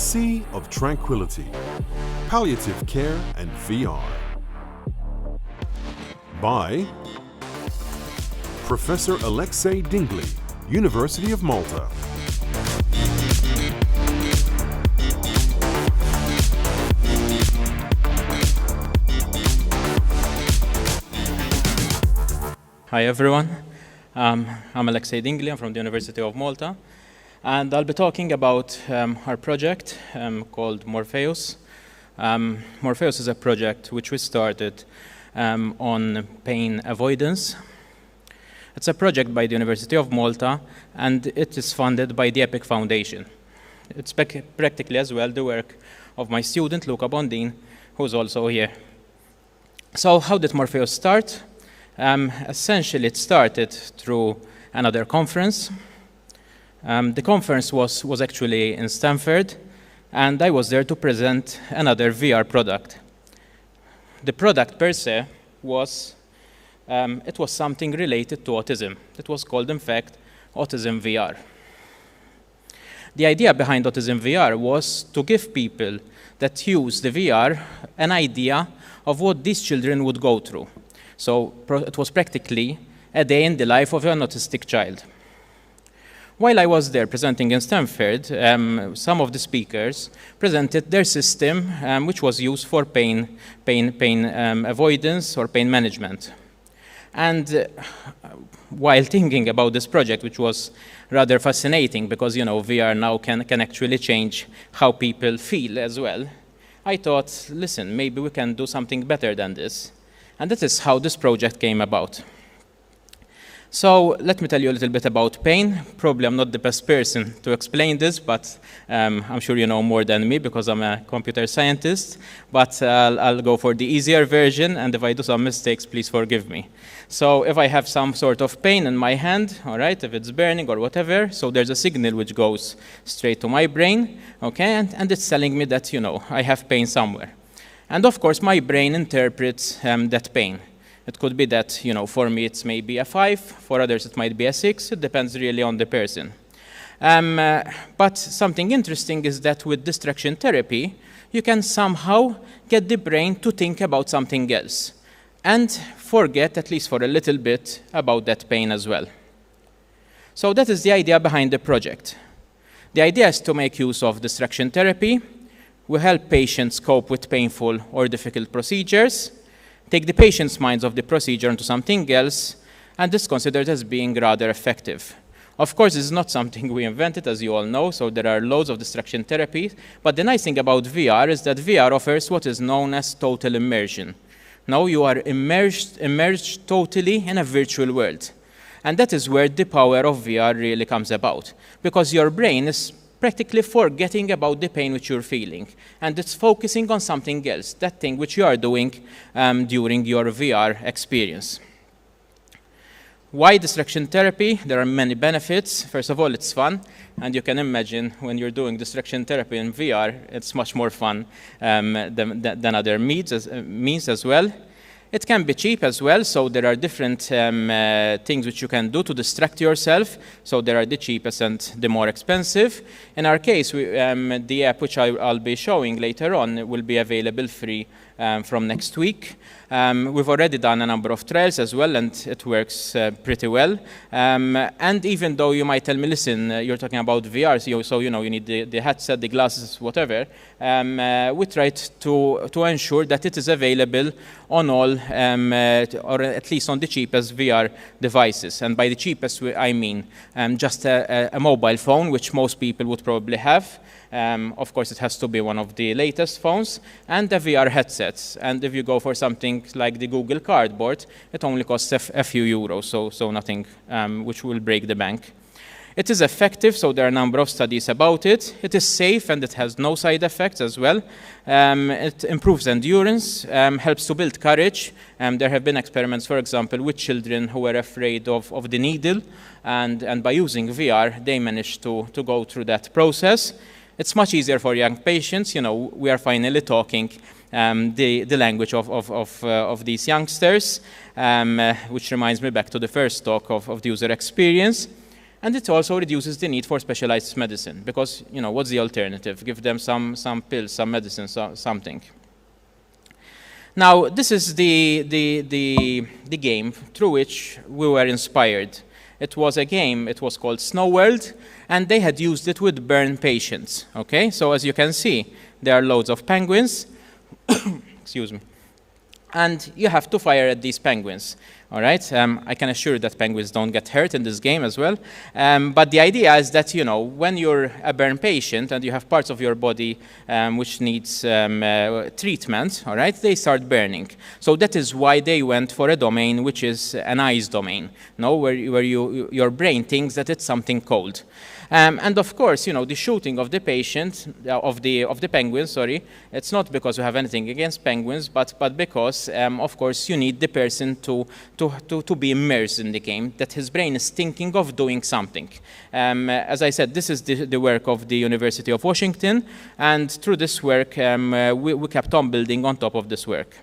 Sea of Tranquility, Palliative Care and VR. By Professor Alexiei Dingli, University of Malta. Hi everyone, I'm Alexiei Dingli, I'm from the University of Malta, and I'll be talking about our project called Morpheus. Morpheus is a project which we started on pain avoidance. It's a project by the University of Malta, and it is funded by the �W𝐞𝐝 Foundation. It's practically as well the work of my student, 𝐂𝐿𝐴-𝐲𝐬𝐿, who's also here. So how did Morpheus start? Essentially, it started through another conference. The conference was actually in Stanford, and I was there to present another VR product. The product per se was, it was something related to autism. It was called, in fact, Autism VR. The idea behind Autism VR was to give people that use the VR an idea of what these children would go through. So it was practically a day in the life of an autistic child. While I was there presenting in Stanford, some of the speakers presented their system, which was used for pain avoidance or pain management. And while thinking about this project, which was rather fascinating because, you know, VR now can actually change how people feel as well, I thought, listen, maybe we can do something better than this. And that is how this project came about. So let me tell you a little bit about pain. Probably I'm not the best person to explain this, but I'm sure you know more than me because I'm a computer scientist. But I'll go for the easier version, and if I do some mistakes, please forgive me. So if I have some sort of pain in my hand, all right, if it's burning or whatever, so there's a signal which goes straight to my brain, okay, and it's telling me that, you know, I have pain somewhere. And of course, my brain interprets that pain. It could be that, you know, for me it's maybe a 5, for others it might be a 6. It depends really on the person. But something interesting is that with distraction therapy, you can somehow get the brain to think about something else and forget, at least for a little bit, about that pain as well. So that is the idea behind the project. The idea is to make use of distraction therapy. We help patients cope with painful or difficult procedures, take the patient's minds off the procedure into something else, and this is considered as being rather effective. Of course, this is not something we invented, as you all know, so there are loads of distraction therapy. But the nice thing about VR is that VR offers what is known as total immersion. Now you are immersed totally in a virtual world. And that is where the power of VR really comes about, because your brain is practically forgetting about the pain which you're feeling. And it's focusing on something else, that thing which you are doing during your VR experience. Why distraction therapy? There are many benefits. First of all, it's fun. And you can imagine when you're doing distraction therapy in VR, it's much more fun than other means as well. It can be cheap as well, so there are different things which you can do to distract yourself. So there are the cheapest and the more expensive. In our case, the app which I'll be showing later on will be available free from next week. We've already done a number of trials as well, and it works pretty well. And even though you might tell me, listen, you're talking about VR, so you know you need the headset, the glasses, whatever, we tried to ensure that it is available on all, or at least on the cheapest VR devices. And by the cheapest, I mean just a mobile phone, which most people would probably have. Of course, it has to be one of the latest phones, and the VR headsets. And if you go for something like the Google Cardboard, it only costs a few euros, so nothing which will break the bank. It is effective, so there are a number of studies about it. It is safe, and it has no side effects as well. It improves endurance, helps to build courage. There have been experiments, for example, with children who were afraid of the needle, and by using VR, they managed to go through that process. It's much easier for young patients. You know, we are finally talking the language of these youngsters, which reminds me back to the first talk of the user experience. And it also reduces the need for specialized medicine because, what's the alternative? Give them some pills, some medicine, something. Now, this is the game through which we were inspired. It was a game, it was called Snow World, and they had used it with burn patients, okay? So as you can see, there are loads of penguins, excuse me, and you have to fire at these penguins, all right? I can assure you that penguins don't get hurt in this game as well, but the idea is that, when you're a burn patient and you have parts of your body which needs treatment, all right, they start burning. So that is why they went for a domain which is an eyes domain, where your brain thinks that it's something cold. And of course, the shooting of the patient, of the penguin, sorry, it's not because we have anything against penguins, but because, of course, you need the person to be immersed in the game, that his brain is thinking of doing something. As I said, this is the work of the University of Washington, and through this work, we kept on building on top of this work.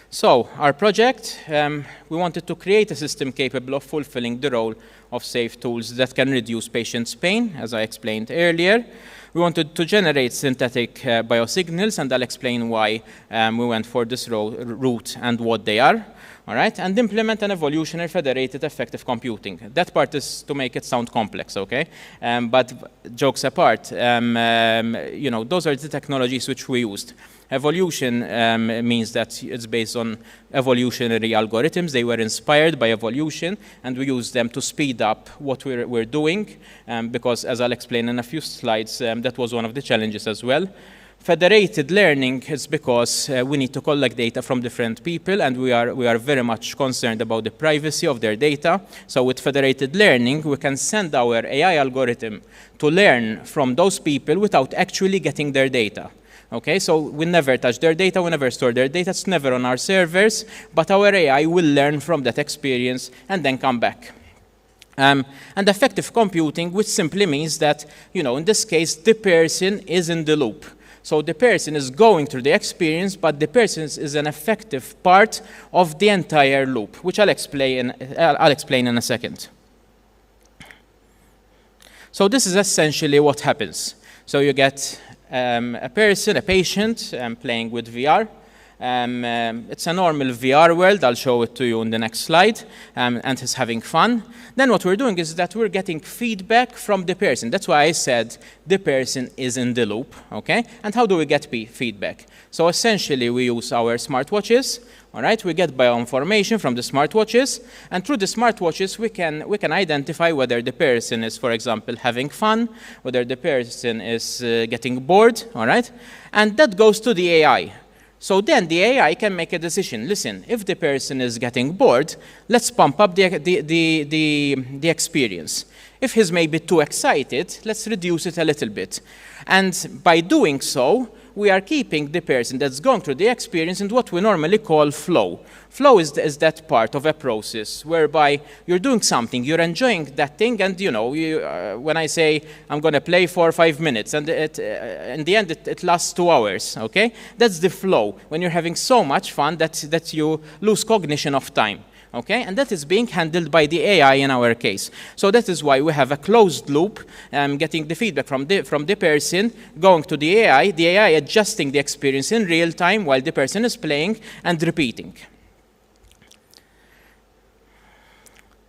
So, our project, we wanted to create a system capable of fulfilling the role of safe tools that can reduce patients' pain, as I explained earlier. We wanted to generate synthetic biosignals, and I'll explain why we went for this route and what they are. All right, and implement an evolutionary federated effective computing. That part is to make it sound complex, okay? But jokes apart, those are the technologies which we used. Evolution means that it's based on evolutionary algorithms. They were inspired by evolution, and we use them to speed up what we're doing, because, as I'll explain in a few slides, that was one of the challenges as well. Federated learning is because we need to collect data from different people, and we are very much concerned about the privacy of their data. So with federated learning, we can send our AI algorithm to learn from those people without actually getting their data. Okay, so we never touch their data, we never store their data, it's never on our servers, but our AI will learn from that experience and then come back. And effective computing, which simply means that, in this case, the person is in the loop. So the person is going through the experience, but the person is an effective part of the entire loop, which I'll explain in a second. So this is essentially what happens. So you get a patient playing with VR. It's a normal VR world. I'll show it to you in the next slide, and he's having fun. Then what we're doing is that we're getting feedback from the person. That's why I said the person is in the loop, okay? And how do we get feedback? So essentially, we use our smartwatches, all right? We get bioinformation from the smartwatches, and through the smartwatches, we can identify whether the person is, for example, having fun, whether the person is getting bored, all right? And that goes to the AI. So then the AI can make a decision. Listen, if the person is getting bored, let's pump up the experience. If he's maybe too excited, let's reduce it a little bit. And by doing so, we are keeping the person that's going through the experience in what we normally call flow. Flow is that part of a process whereby you're doing something, you're enjoying that thing, and when I say I'm going to play for 5 minutes, and in the end it lasts 2 hours, okay? That's the flow, when you're having so much fun that you lose cognition of time. Okay, and that is being handled by the AI in our case. So that is why we have a closed loop, getting the feedback from the person, going to the AI adjusting the experience in real time while the person is playing and repeating.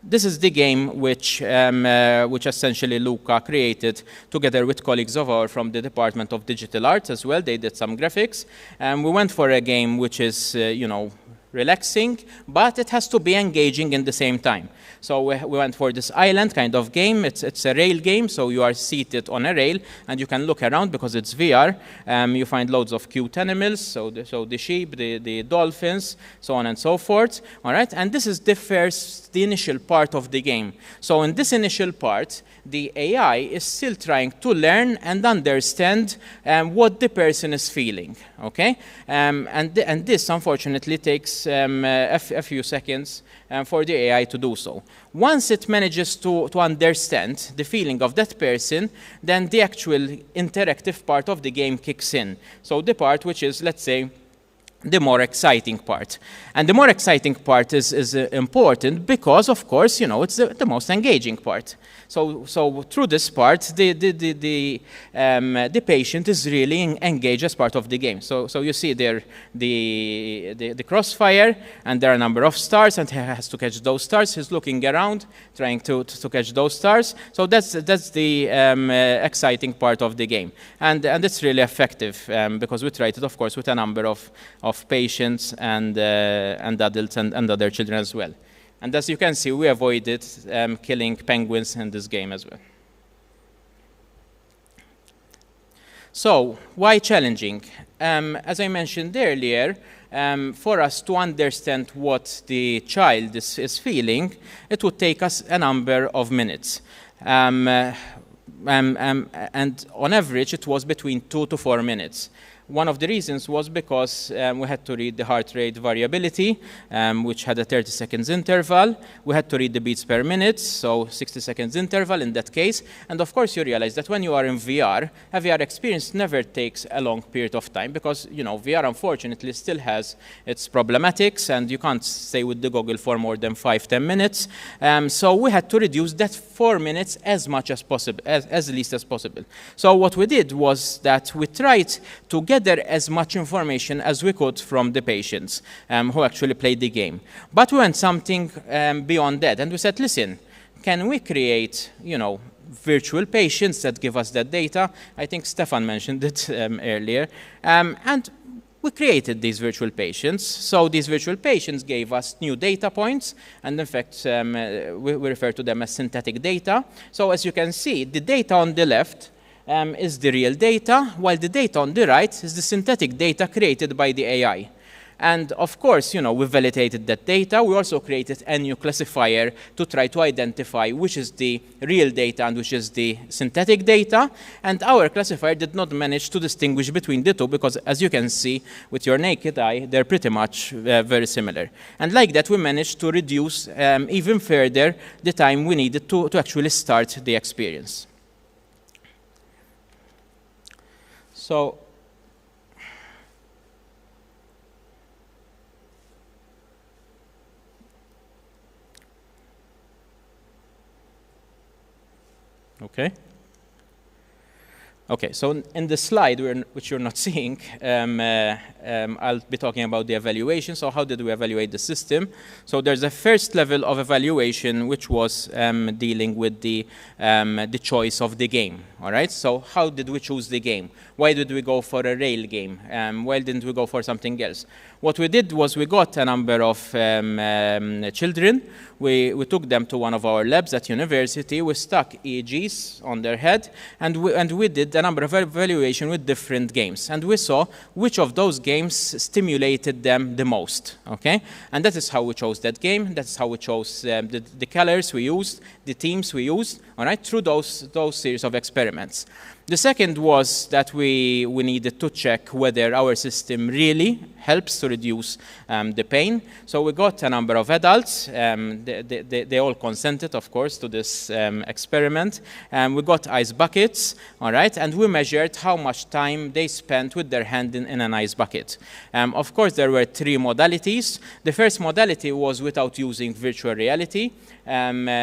This is the game which essentially �W𝐞𝐝 created together with colleagues of ours from the Department of Digital Arts as well. They did some graphics. We went for a game which is, relaxing, but it has to be engaging in the same time. So we went for this island kind of game. It's a rail game, so you are seated on a rail, and you can look around because it's VR. You find loads of cute animals, so the sheep, the dolphins, so on and so forth. All right, and this is the initial part of the game. So in this initial part, the AI is still trying to learn and understand what the person is feeling, okay? And this, unfortunately, takes a few seconds for the AI to do so. Once it manages to understand the feeling of that person, then the actual interactive part of the game kicks in. So the part which is, let's say, the more exciting part. And the more exciting part is important because, of course, you know, it's the most engaging part. So through this part, the patient is really engaged as part of the game. So you see there the crossfire, and there are a number of stars, and he has to catch those stars. He's looking around, trying to catch those stars. So that's the exciting part of the game, and it's really effective because we tried it, of course, with a number of patients and adults and other children as well. And as you can see, we avoided killing penguins in this game as well. So, why challenging? As I mentioned earlier, for us to understand what the child is feeling, it would take us a number of minutes. And on average, it was between 2 to 4 minutes. One of the reasons was because we had to read the heart rate variability, which had a 30 seconds interval. We had to read the beats per minute, so 60 seconds interval in that case. And of course, you realize that when you are in VR, a VR experience never takes a long period of time because, you know, VR unfortunately still has its problematics, and you can't stay with the goggle for more than 5-10 minutes. So we had to reduce that 4 minutes as much as possible, as least as possible. So what we did was that we tried to gather as much information as we could from the patients who actually played the game. But we went something beyond that, and we said, listen, can we create, you know, virtual patients that give us that data? I think Stefan mentioned it earlier. And we created these virtual patients. So these virtual patients gave us new data points, and in fact, we refer to them as synthetic data. So as you can see, the data on the left is the real data, while the data on the right is the synthetic data created by the AI. And of course, you know, we validated that data. We also created a new classifier to try to identify which is the real data and which is the synthetic data. And our classifier did not manage to distinguish between the two because, as you can see with your naked eye, they're pretty much very similar. And like that, we managed to reduce even further the time we needed to actually start the experience. So, okay, so in the slide, which you're not seeing, I'll be talking about the evaluation. So how did we evaluate the system? So there's a first level of evaluation, which was dealing with the choice of the game. All right, so how did we choose the game? Why did we go for a rail game? Why didn't we go for something else? What we did was we got a number of children. We took them to one of our labs at university. We stuck EEGs on their head, and we did a number of evaluation with different games. And we saw which of those games stimulated them the most, okay? And that is how we chose that game. That's how we chose the colors we used, the themes we used, all right, through those series of experiments. The second was that we needed to check whether our system really helps to reduce the pain. So we got a number of adults. They all consented, of course, to this experiment. We got ice buckets, all right, and we measured how much time they spent with their hand in an ice bucket. Of course, there were 3 modalities. The first modality was without using virtual reality.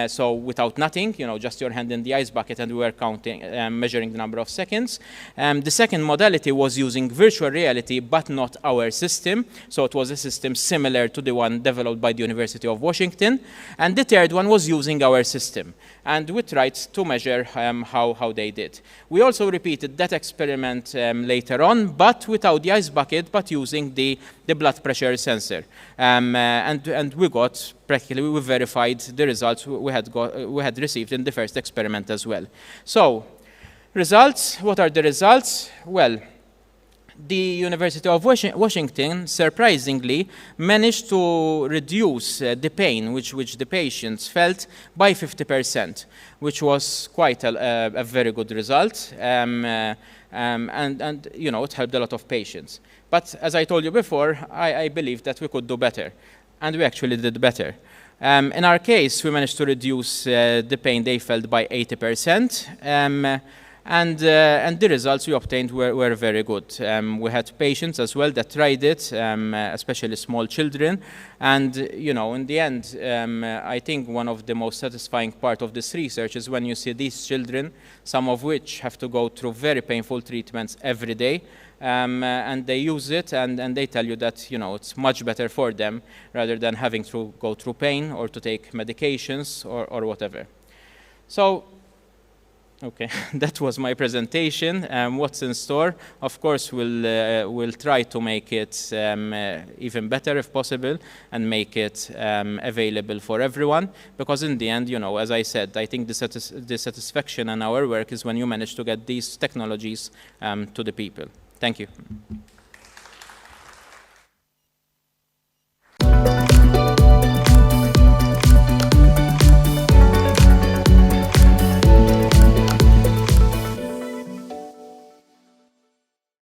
So without nothing, you know, just your hand in the ice bucket, and we were counting, measuring the number of seconds. The second modality was using virtual reality, but not our system. So it was a system similar to the one developed by the University of Washington. And the third one was using our system. And we tried to measure how they did. We also repeated that experiment later on, but without the ice bucket, but using the blood pressure sensor. And we got, practically, we verified the results we had received in the first experiment as well. So, results, what are the results? Well, the University of Washington, surprisingly, managed to reduce the pain which the patients felt by 50%, which was quite a very good result. And you know, it helped a lot of patients. But as I told you before, I believe that we could do better. And we actually did better. In our case, we managed to reduce the pain they felt by 80%. And the results we obtained were very good. We had patients as well that tried it, especially small children. And, you know, in the end, I think one of the most satisfying part of this research is when you see these children, some of which have to go through very painful treatments every day, and they use it and they tell you that, you know, it's much better for them rather than having to go through pain or to take medications or whatever. So, okay, that was my presentation. What's in store? Of course, we'll try to make it even better if possible and make it available for everyone. Because in the end, you know, as I said, I think the satisfaction in our work is when you manage to get these technologies to the people. Thank you.